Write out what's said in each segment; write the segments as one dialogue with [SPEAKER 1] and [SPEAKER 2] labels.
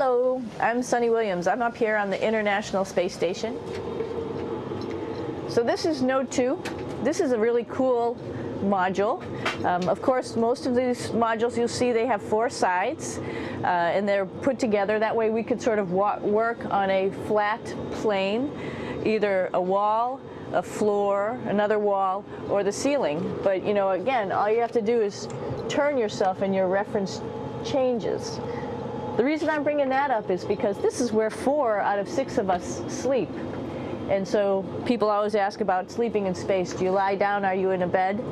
[SPEAKER 1] Hello, I'm Sunny Williams. I'm up here on the International Space Station. So this is Node 2. This is a really cool module. Of course, most of these modules you'll see they have 4 sides and they're put together. That way we could sort of work on a flat plane, either a wall, a floor, another wall, or the ceiling. But you know, again, all you have to do is turn yourself and your reference changes. The reason I'm bringing that up is because this is where 4 out of 6 of us sleep. And so people always ask about sleeping in space. Do you lie down? Are you in a bed?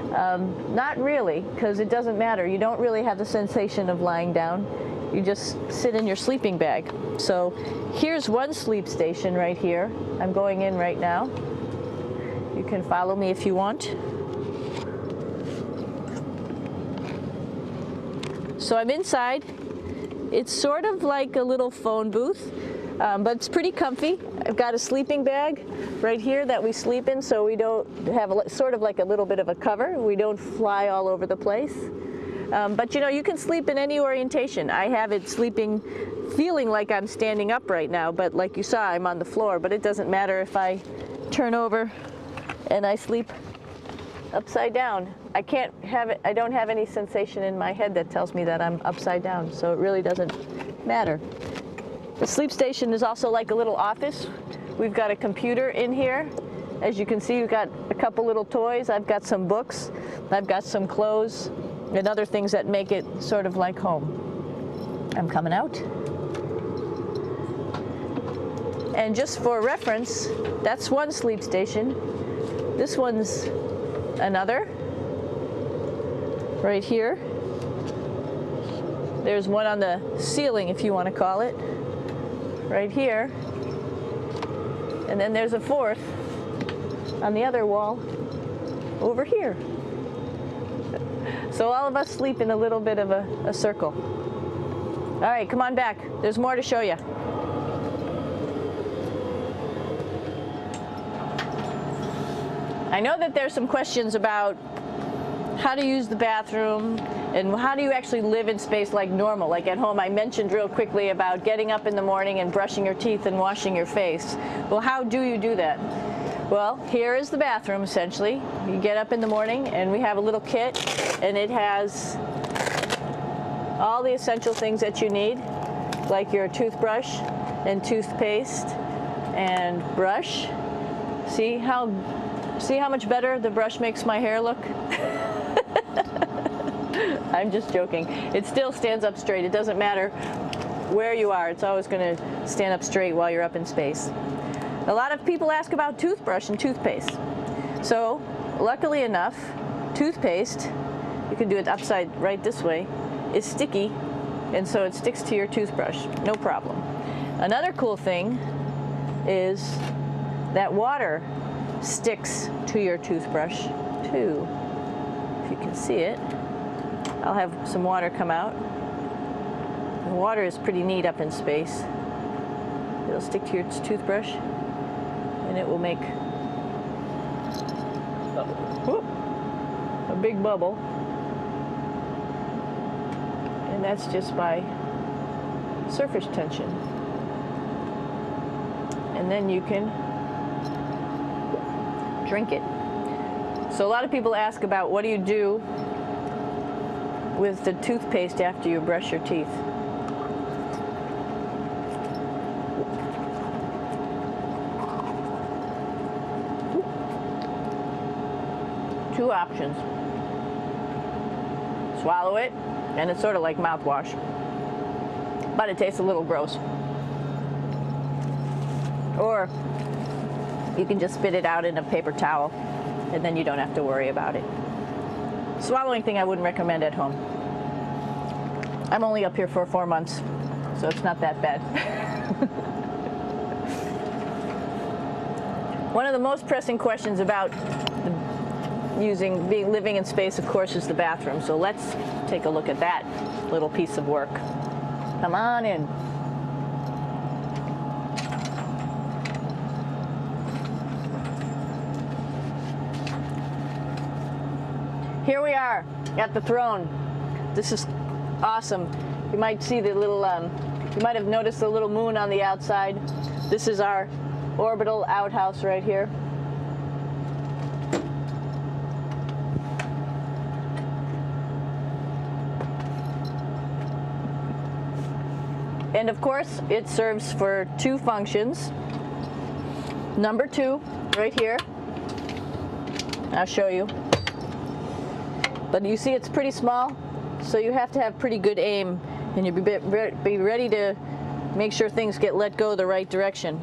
[SPEAKER 1] Not really, because it doesn't matter. You don't really have the sensation of lying down. You just sit in your sleeping bag. So here's one sleep station right here. I'm going in right now. You can follow me if you want. So I'm inside. It's sort of like a little phone booth, but it's pretty comfy. I've got a sleeping bag right here that we sleep in, so we don't have sort of like a little bit of a cover. We don't fly all over the place. But you know, you can sleep in any orientation. I have it sleeping, feeling like I'm standing up right now, but like you saw, I'm on the floor. But it doesn't matter if I turn over and I sleep upside down. I can't have it, I don't have any sensation in my head that tells me that I'm upside down, so it really doesn't matter. The sleep station is also like a little office. We've got a computer in here. As you can see, we've got a couple little toys. I've got some books. I've got some clothes and other things that make it sort of like home. I'm coming out. And just for reference, that's one sleep station. This one's another. Right here. There's one on the ceiling, if you want to call it. Right here. And then there's a 4th on the other wall over here. So all of us sleep in a little bit of a circle. All right, come on back. There's more to show you. I know that there's some questions about how to use the bathroom and how do you actually live in space like normal, like at home. I mentioned real quickly about getting up in the morning and brushing your teeth and washing your face. Well, how do you do that? Well, here is the bathroom essentially. You get up in the morning and we have a little kit and it has all the essential things that you need, like your toothbrush and toothpaste and brush. See how much better the brush makes my hair look? I'm just joking. It still stands up straight. It doesn't matter where you are. It's always going to stand up straight while you're up in space. A lot of people ask about toothbrush and toothpaste. So, luckily enough, toothpaste, you can do it upside right this way, is sticky, and so it sticks to your toothbrush. No problem. Another cool thing is that water sticks to your toothbrush too. If you can see it, I'll have some water come out. The water is pretty neat up in space. It'll stick to your toothbrush and it will make a big bubble. And that's just by surface tension. And then you can drink it. So a lot of people ask about what do you do with the toothpaste after you brush your teeth. Two options. Swallow it, and it's sort of like mouthwash, but it tastes a little gross. Or you can just spit it out in a paper towel, and then you don't have to worry about it. Swallowing thing I wouldn't recommend at home. I'm only up here for 4 months, so it's not that bad. One of the most pressing questions about living in space, of course, is the bathroom. So let's take a look at that little piece of work. Come on in. Here we are at the throne. This is awesome. You might see the little You might have noticed the little moon on the outside. This is our orbital outhouse right here. And of course, it serves for two functions. Number two, right here. I'll show you. But you see it's pretty small, so you have to have pretty good aim, and you'll be ready to make sure things get let go the right direction.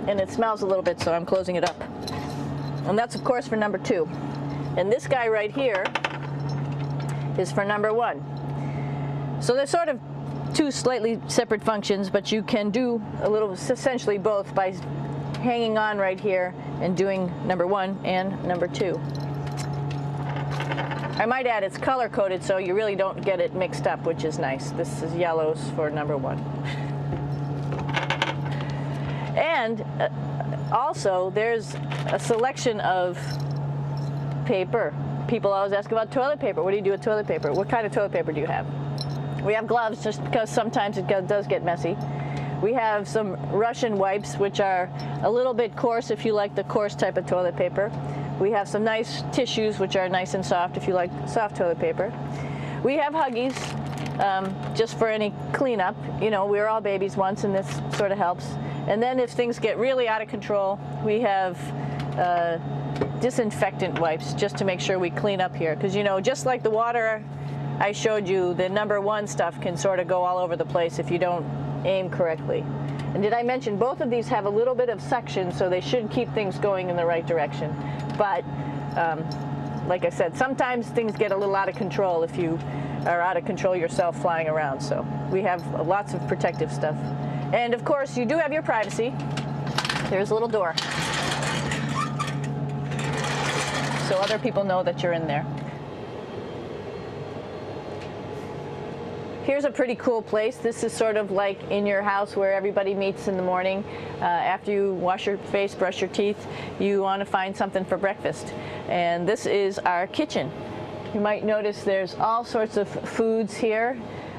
[SPEAKER 1] And it smells a little bit, so I'm closing it up. And that's of course for number two. And this guy right here is for number one. So they're sort of two slightly separate functions, but you can do a little, essentially both, by hanging on right here and doing number one and number two. I might add it's color coded, so you really don't get it mixed up, which is nice. This is yellows for number one. And also there's a selection of paper. People always ask about toilet paper. What do you do with toilet paper? What kind of toilet paper do you have? We have gloves, just because sometimes it does get messy. We have some Russian wipes, which are a little bit coarse if you like the coarse type of toilet paper. We have some nice tissues, which are nice and soft if you like soft toilet paper. We have Huggies, just for any cleanup. You know, we were all babies once, and this sort of helps. And then if things get really out of control, we have disinfectant wipes, just to make sure we clean up here. Because, you know, just like the water I showed you, the number one stuff can sort of go all over the place if you don't aim correctly. And did I mention both of these have a little bit of suction, so they should keep things going in the right direction. But like I said, sometimes things get a little out of control if you are out of control yourself flying around. So we have lots of protective stuff. And of course, you do have your privacy. There's a little door, so other people know that you're in there. Here's a pretty cool place. This is sort of like in your house where everybody meets in the morning. After you wash your face, brush your teeth, you want to find something for breakfast. And this is our kitchen. You might notice there's all sorts of foods here.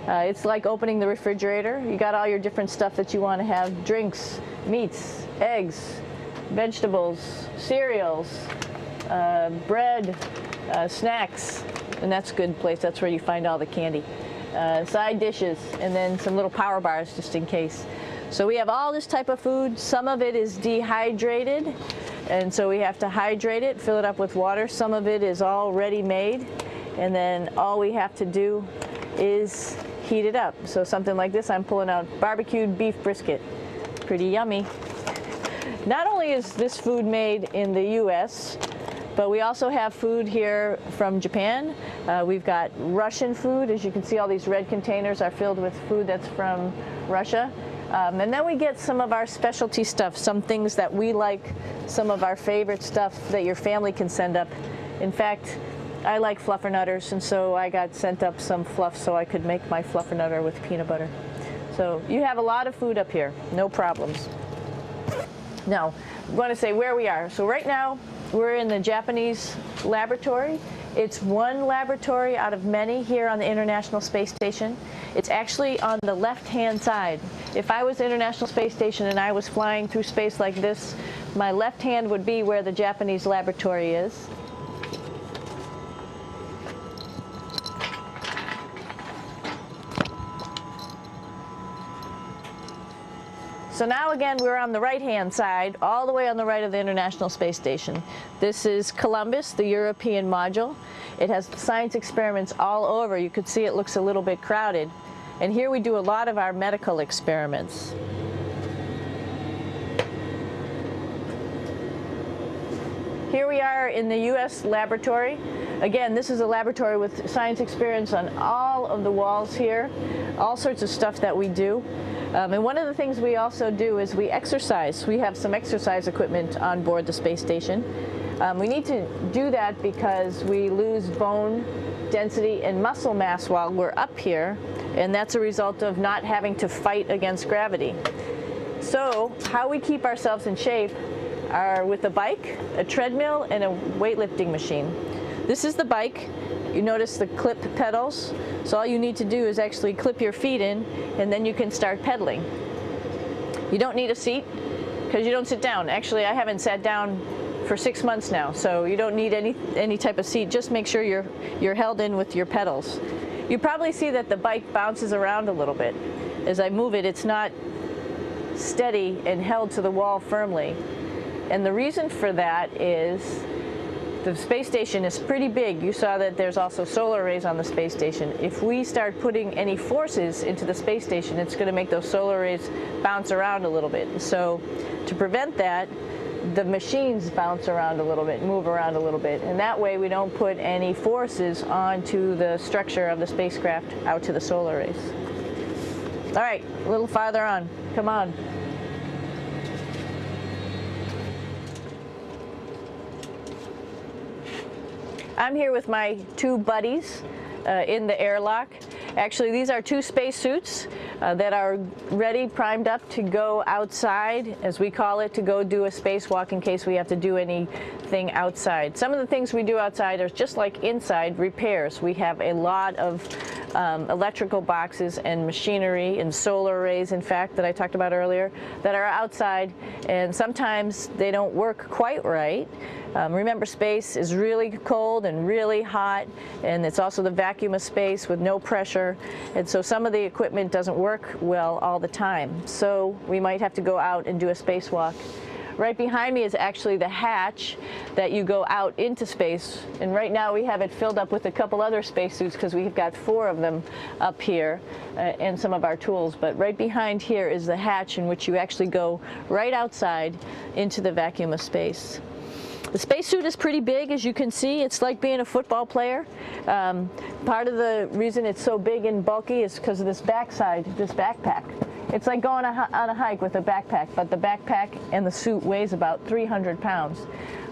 [SPEAKER 1] It's like opening the refrigerator. You got all your different stuff that you want to have: drinks, meats, eggs, vegetables, cereals, bread, snacks. And that's a good place. That's where you find all the candy. Side dishes, and then some little power bars just in case. So we have all this type of food. Some of it is dehydrated, and so we have to hydrate it, fill it up with water. Some of it is already made, and then all we have to do is heat it up. So something like this, I'm pulling out barbecued beef brisket. Pretty yummy. Not only is this food made in the US, but we also have food here from Japan. We've got Russian food. As you can see, all these red containers are filled with food that's from Russia. And then we get some of our specialty stuff, some things that we like, some of our favorite stuff that your family can send up. In fact, I like fluffernutters, and so I got sent up some fluff so I could make my fluffernutter with peanut butter. So you have a lot of food up here, no problems. Now, I'm going to say where we are. So right now, we're in the Japanese laboratory. It's one laboratory out of many here on the International Space Station. It's actually on the left-hand side. If I was International Space Station and I was flying through space like this, my left hand would be where the Japanese laboratory is. So now again, we're on the right-hand side, all the way on the right of the International Space Station. This is Columbus, the European module. It has science experiments all over. You could see it looks a little bit crowded. And here we do a lot of our medical experiments. Here we are in the US laboratory. Again, this is a laboratory with science experiments on all of the walls here, all sorts of stuff that we do. And one of the things we also do is we exercise. We have some exercise equipment on board the space station. We need to do that because we lose bone density and muscle mass while we're up here, and that's a result of not having to fight against gravity. So how we keep ourselves in shape are with a bike, a treadmill, and a weightlifting machine. This is the bike. You notice the clip pedals. So all you need to do is actually clip your feet in, and then you can start pedaling. You don't need a seat because you don't sit down. Actually, I haven't sat down for 6 months now, so you don't need any type of seat. Just make sure you're held in with your pedals. You probably see that the bike bounces around a little bit. As I move it, it's not steady and held to the wall firmly. And the reason for that is the space station is pretty big. You saw that there's also solar arrays on the space station. If we start putting any forces into the space station, it's going to make those solar arrays bounce around a little bit. So to prevent that, the machines bounce around a little bit, move around a little bit, and that way we don't put any forces onto the structure of the spacecraft out to the solar arrays. All right, a little farther on. Come on. I'm here with my two buddies in the airlock. Actually, these are two spacesuits that are ready, primed up to go outside, as we call it, to go do a spacewalk in case we have to do anything outside. Some of the things we do outside are just like inside, repairs. We have a lot of electrical boxes and machinery and solar arrays, in fact, that I talked about earlier, that are outside, and sometimes they don't work quite right. Remember, space is really cold and really hot, and it's also the vacuum of space with no pressure, and so some of the equipment doesn't work well all the time. So we might have to go out and do a spacewalk. Right behind me is actually the hatch that you go out into space, and right now we have it filled up with a couple other spacesuits because we've got 4 of them up here and some of our tools. But right behind here is the hatch in which you actually go right outside into the vacuum of space. The spacesuit is pretty big, as you can see. It's like being a football player. Part of the reason it's so big and bulky is because of this backside, this backpack. It's like going on a hike with a backpack, but the backpack and the suit weighs about 300 pounds.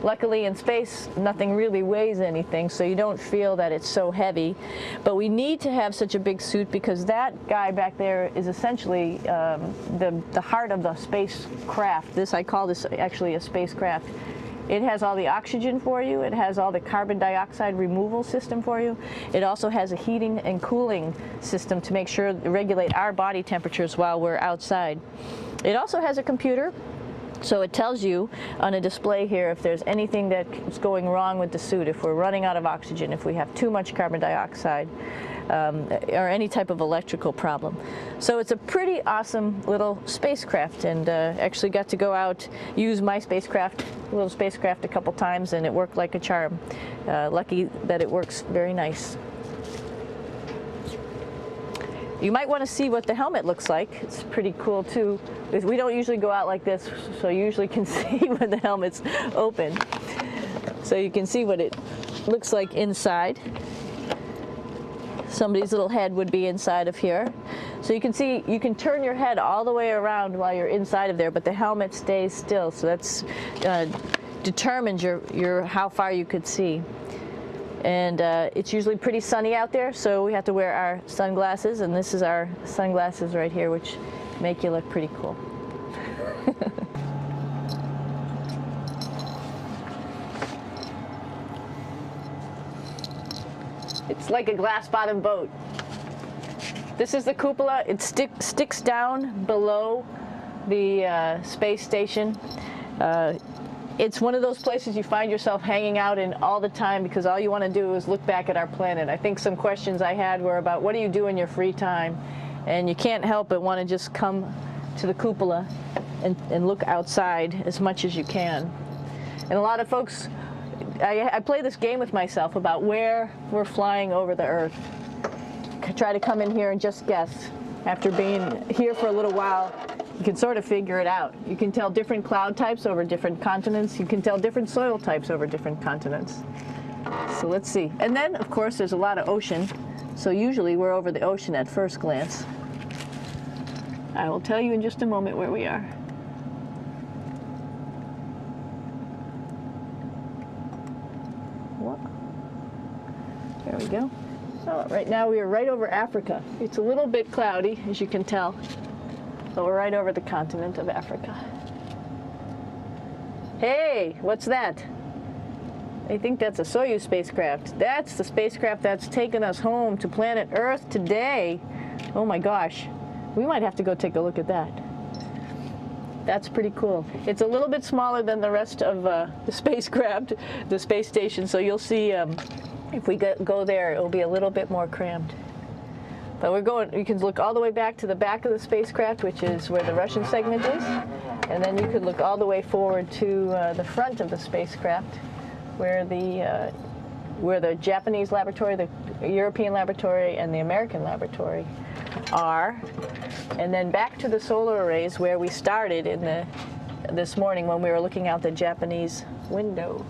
[SPEAKER 1] Luckily in space, nothing really weighs anything, so you don't feel that it's so heavy. But we need to have such a big suit because that guy back there is essentially the heart of the spacecraft. I call this actually a spacecraft. It has all the oxygen for you. It has all the carbon dioxide removal system for you. It also has a heating and cooling system to make sure to regulate our body temperatures while we're outside. It also has a computer, so it tells you on a display here if there's anything that's going wrong with the suit, if we're running out of oxygen, if we have too much carbon dioxide, or any type of electrical problem. So it's a pretty awesome little spacecraft, and actually got to go out, use my little spacecraft a couple times, and it worked like a charm. Lucky that it works very nice. You might want to see what the helmet looks like. It's pretty cool too. We don't usually go out like this, so you usually can see when the helmet's open. So you can see what it looks like inside. Somebody's little head would be inside of here. So you can see, you can turn your head all the way around while you're inside of there, but the helmet stays still. So that's determines how far you could see. And it's usually pretty sunny out there, so we have to wear our sunglasses, and this is our sunglasses right here, which make you look pretty cool. It's like a glass-bottom boat. This is the cupola. It sticks down below the space station. It's one of those places you find yourself hanging out in all the time because all you want to do is look back at our planet. I think some questions I had were about what do you do in your free time? And you can't help but want to just come to the cupola and look outside as much as you can. And a lot of folks, I play this game with myself about where we're flying over the Earth. I try to come in here and just guess. After being here for a little while, you can sort of figure it out. You can tell different cloud types over different continents. You can tell different soil types over different continents. So let's see. And then, of course, there's a lot of ocean. So usually we're over the ocean at first glance. I will tell you in just a moment where we are. There we go. Oh, right now we are right over Africa. It's a little bit cloudy, as you can tell, but we're right over the continent of Africa. Hey, what's that? I think that's a Soyuz spacecraft. That's the spacecraft that's taken us home to planet Earth today. Oh my gosh. We might have to go take a look at that. That's pretty cool. It's a little bit smaller than the rest of the spacecraft, the space station, so you'll see if we go there, it'll be a little bit more crammed. But we're going, you can look all the way back to the back of the spacecraft, which is where the Russian segment is, and then you could look all the way forward to the front of the spacecraft, where the Japanese laboratory, the European laboratory, and the American laboratory are, and then back to the solar arrays where we started this morning when we were looking out the Japanese window.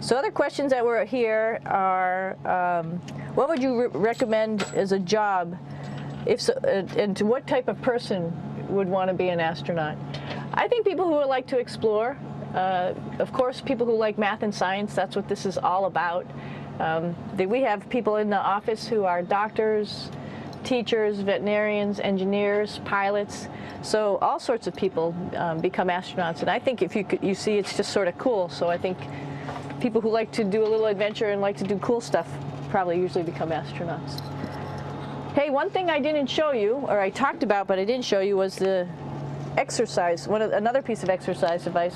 [SPEAKER 1] So other questions that were here are, what would you recommend as a job, if so, and to what type of person would want to be an astronaut? I think people who would like to explore, of course people who like math and science, that's what this is all about. We have people in the office who are doctors, teachers, veterinarians, engineers, pilots, so all sorts of people become astronauts, and I think if you see it's just sort of cool, so I think people who like to do a little adventure and like to do cool stuff probably usually become astronauts. Hey, one thing I didn't show you, or I talked about but I didn't show you, was the exercise, another piece of exercise device,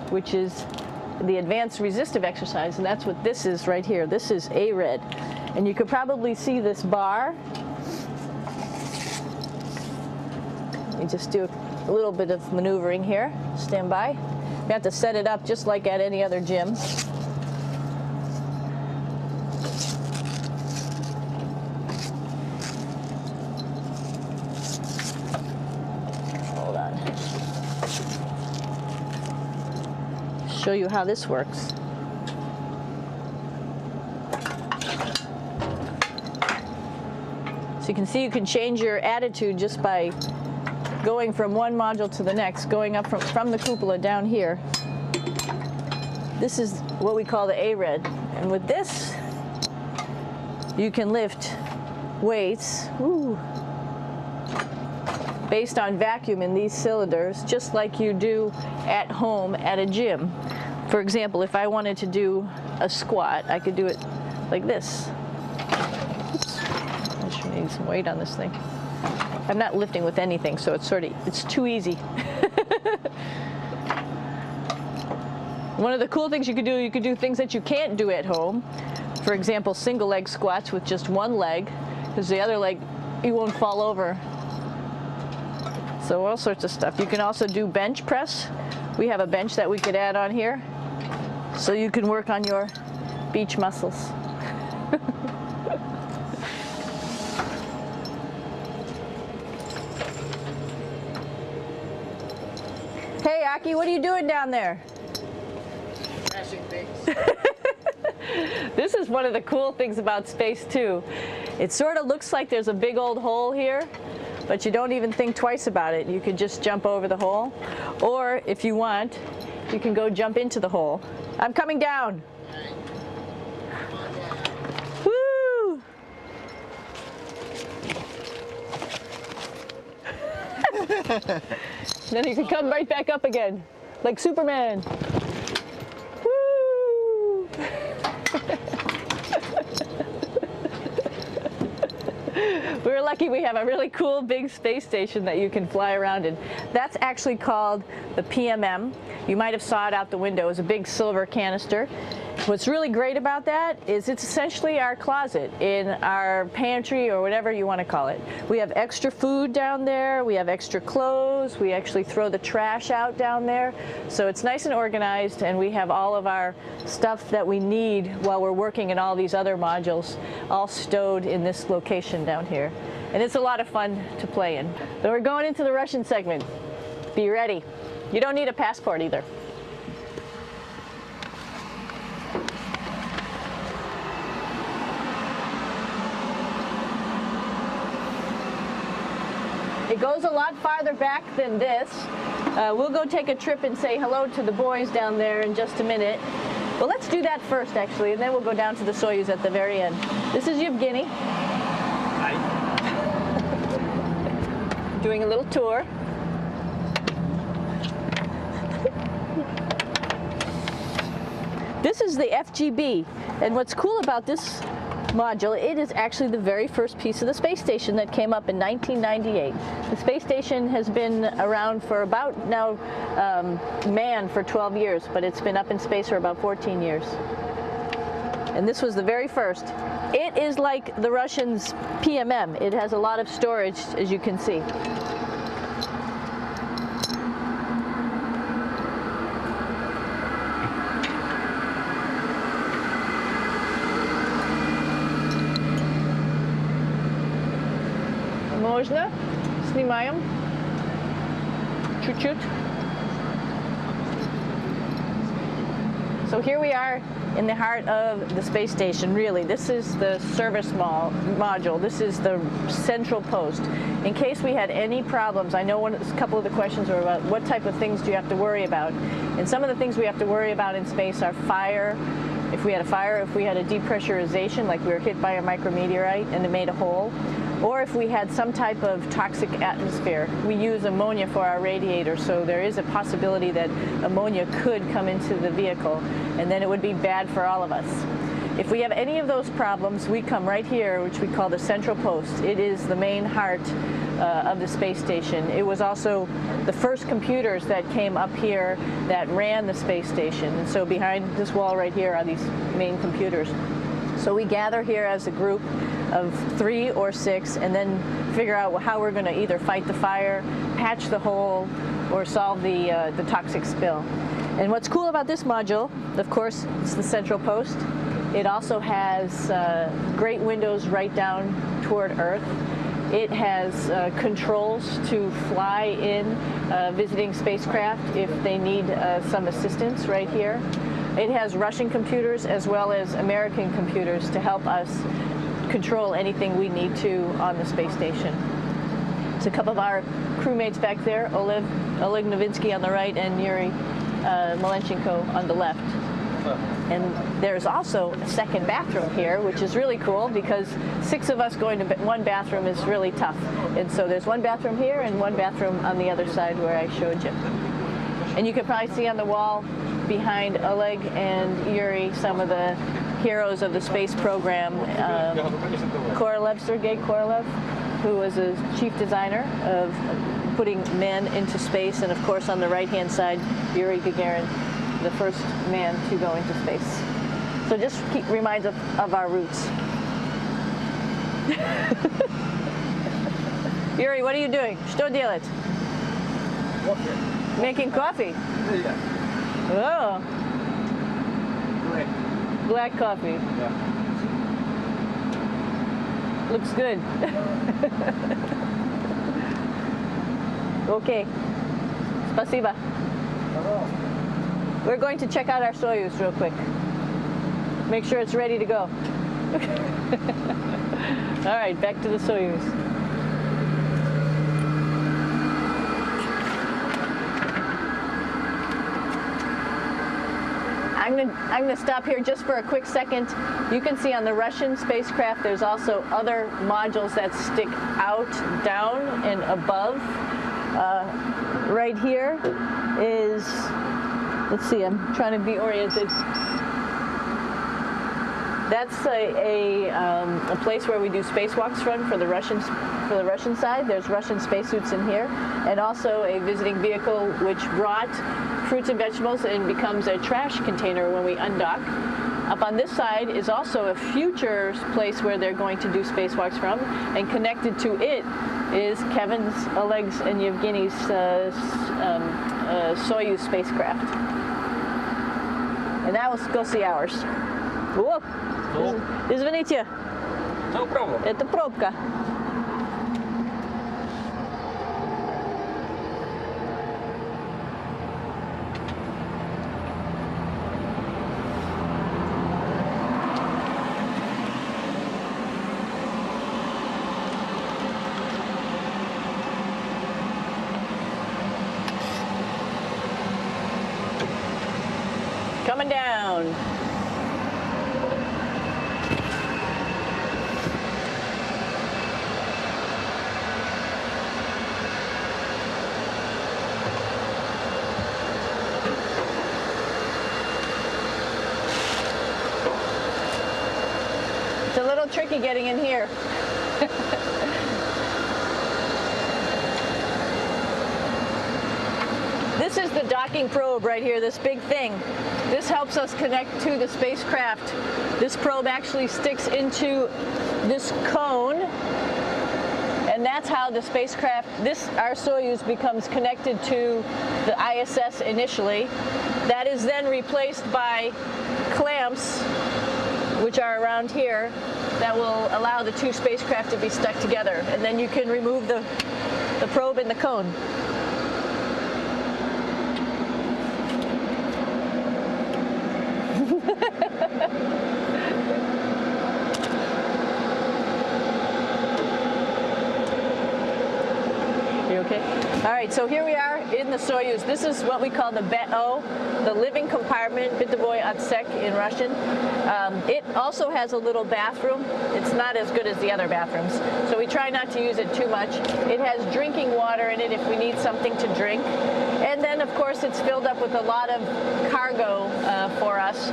[SPEAKER 1] which is the advanced resistive exercise, and that's what this is right here. This is ARED, and you could probably see this bar. Let me just do a little bit of maneuvering here. Stand by. You have to set it up just like at any other gym. Show you how this works. So you can see you can change your attitude just by going from one module to the next, going up from the cupola down here. This is what we call the ARED, and with this you can lift weights based on vacuum in these cylinders, just like you do at home at a gym. For example, if I wanted to do a squat, I could do it like this. Oops. I should need some weight on this thing. I'm not lifting with anything, so it's too easy. One of the cool things you could do things that you can't do at home. For example, single leg squats with just one leg, because the other leg, you won't fall over. So all sorts of stuff. You can also do bench press. We have a bench that we could add on here, so you can work on your beach muscles. Hey, Aki, what are you doing down there?
[SPEAKER 2] Crashing things.
[SPEAKER 1] This is one of the cool things about space, too. It sort of looks like there's a big old hole here, but you don't even think twice about it. You could just jump over the hole, or if you want, you can go jump into the hole. I'm coming down. Woo! Then you can come right back up again, like Superman. Woo! We're lucky we have a really cool big space station that you can fly around in. That's actually called the PMM. You might have saw it out the window. It's a big silver canister. What's really great about that is it's essentially our closet in our pantry, or whatever you want to call it. We have extra food down there, we have extra clothes, we actually throw the trash out down there. So it's nice and organized, and we have all of our stuff that we need while we're working in all these other modules all stowed in this location down here. And it's a lot of fun to play in. So we're going into the Russian segment. Be ready. You don't need a passport either. It goes a lot farther back than this. We'll go take a trip and say hello to the boys down there in just a minute. Well, let's do that first, actually, and then we'll go down to the Soyuz at the very end. This is Yevgeny.
[SPEAKER 3] Hi.
[SPEAKER 1] Doing a little tour. This is the FGB, and what's cool about this module, it is actually the very first piece of the space station that came up in 1998. The space station has been around for about now, manned for 12 years, but it's been up in space for about 14 years. And this was the very first. It is like the Russians' PMM. It has a lot of storage, as you can see. Можно? Снимаем. Чуть-чуть. So here we are in the heart of the space station, really. This is the service module. This is the central post. In case we had any problems, I know a couple of the questions were about what type of things do you have to worry about. And some of the things we have to worry about in space are fire. If we had a fire, if we had a depressurization, like we were hit by a micrometeorite and it made a hole, or if we had some type of toxic atmosphere. We use ammonia for our radiator, so there is a possibility that ammonia could come into the vehicle, and then it would be bad for all of us. If we have any of those problems, we come right here, which we call the central post. It is the main heart of the space station. It was also the first computers that came up here that ran the space station. And so behind this wall right here are these main computers. So we gather here as a group of 3 or 6 and then figure out how we're going to either fight the fire, patch the hole, or solve the toxic spill. And what's cool about this module, of course, it's the central post. It also has great windows right down toward Earth. It has controls to fly in visiting spacecraft if they need some assistance right here. It has Russian computers as well as American computers to help us control anything we need to on the space station. It's a couple of our crewmates back there, Oleg Novinsky on the right and Yuri Malenchenko on the left. And there's also a second bathroom here, which is really cool because 6 of us going to one bathroom is really tough. And so there's one bathroom here and one bathroom on the other side where I showed you. And you can probably see on the wall behind Oleg and Yuri some of the heroes of the space program. Korolev, Sergei Korolev, who was a chief designer of putting men into space, and of course on the right-hand side, Yuri Gagarin, the first man to go into space. So just reminds us of our roots. Yuri, what are you doing? Что делать?
[SPEAKER 3] Coffee.
[SPEAKER 1] Making coffee.
[SPEAKER 3] Yeah.
[SPEAKER 1] Oh, black coffee.
[SPEAKER 3] Yeah.
[SPEAKER 1] Looks good. Okay. Спасибо. We're going to check out our Soyuz real quick. Make sure it's ready to go. All right, back to the Soyuz. I'm going to stop here just for a quick second. You can see on the Russian spacecraft there's also other modules that stick out, down, and above. Right here is, let's see, I'm trying to be oriented. That's a place where we do spacewalks from for the Russian side. There's Russian spacesuits in here, and also a visiting vehicle which brought fruits and vegetables and becomes a trash container when we undock. Up on this side is also a future place where they're going to do spacewalks from, and connected to it is Kevin's, Oleg's, and Yevgeny's Soyuz spacecraft. And now let's go see ours. Whoa! Извините,
[SPEAKER 3] No problem.
[SPEAKER 1] это пробка. Coming down. tricky getting in here. This is the docking probe right here, this big thing. This helps us connect to the spacecraft. This probe actually sticks into this cone, and that's how the spacecraft, our Soyuz, becomes connected to the ISS initially. That is then replaced by clamps, which are around here, that will allow the two spacecraft to be stuck together. And then you can remove the probe and the cone. You okay? All right, so here we are in the Soyuz. This is what we call the BEO, the living compartment, Bytovoy Otsek in Russian. It also has a little bathroom. It's not as good as the other bathrooms, so we try not to use it too much. It has drinking water in it if we need something to drink. And then, of course, it's filled up with a lot of cargo for us.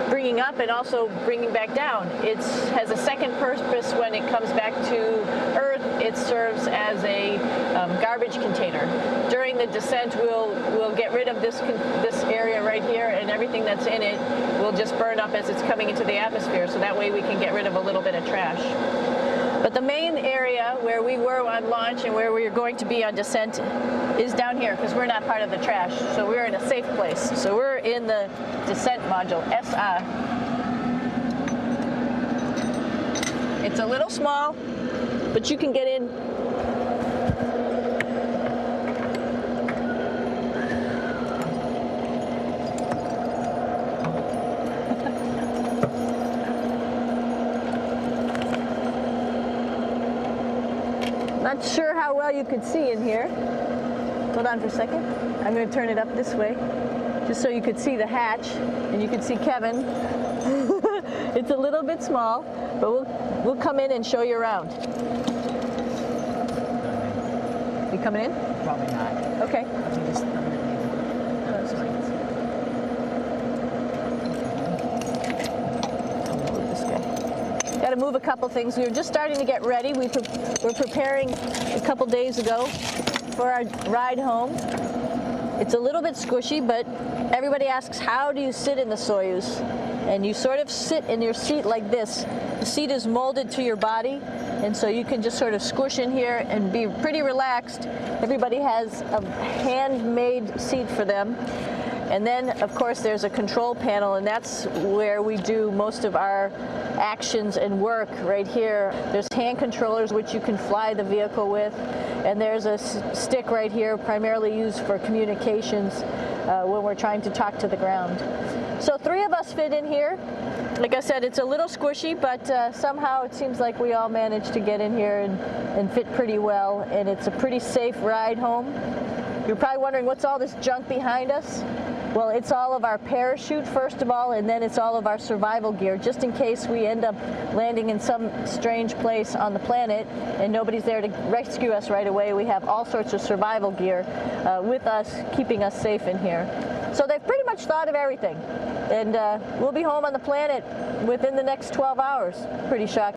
[SPEAKER 1] Bringing up and also bringing back down. It has a second purpose when it comes back to Earth. It serves as a garbage container. During the descent, we'll get rid of this area right here, and everything that's in it will just burn up as it's coming into the atmosphere, so that way we can get rid of a little bit of trash. But the main area where we were on launch and where we're going to be on descent is down here, because we're not part of the trash. So we're in a safe place. So we're in the descent module, SA. It's a little small, but you can get in. Not sure how well you could see in here. Hold on for a second. I'm going to turn it up this way, just so you could see the hatch and you could see Kevin. It's a little bit small, but we'll come in and show you around. You coming in?
[SPEAKER 2] Probably not.
[SPEAKER 1] Okay. Got to move a couple things. We were just starting to get ready. We're preparing a couple days ago for our ride home. It's a little bit squishy, but everybody asks, how do you sit in the Soyuz? And you sort of sit in your seat like this. The seat is molded to your body, and so you can just sort of squish in here and be pretty relaxed. Everybody has a handmade seat for them. And then, of course, there's a control panel, and that's where we do most of our actions and work right here. There's hand controllers which you can fly the vehicle with, and there's a stick right here primarily used for communications when we're trying to talk to the ground. So 3 of us fit in here. Like I said, it's a little squishy, but somehow it seems like we all managed to get in here and fit pretty well, and it's a pretty safe ride home. You're probably wondering, what's all this junk behind us? Well, it's all of our parachute, first of all, and then it's all of our survival gear, just in case we end up landing in some strange place on the planet and nobody's there to rescue us right away. We have all sorts of survival gear with us, keeping us safe in here. So they've pretty much thought of everything. And we'll be home on the planet within the next 12 hours. Pretty shocking.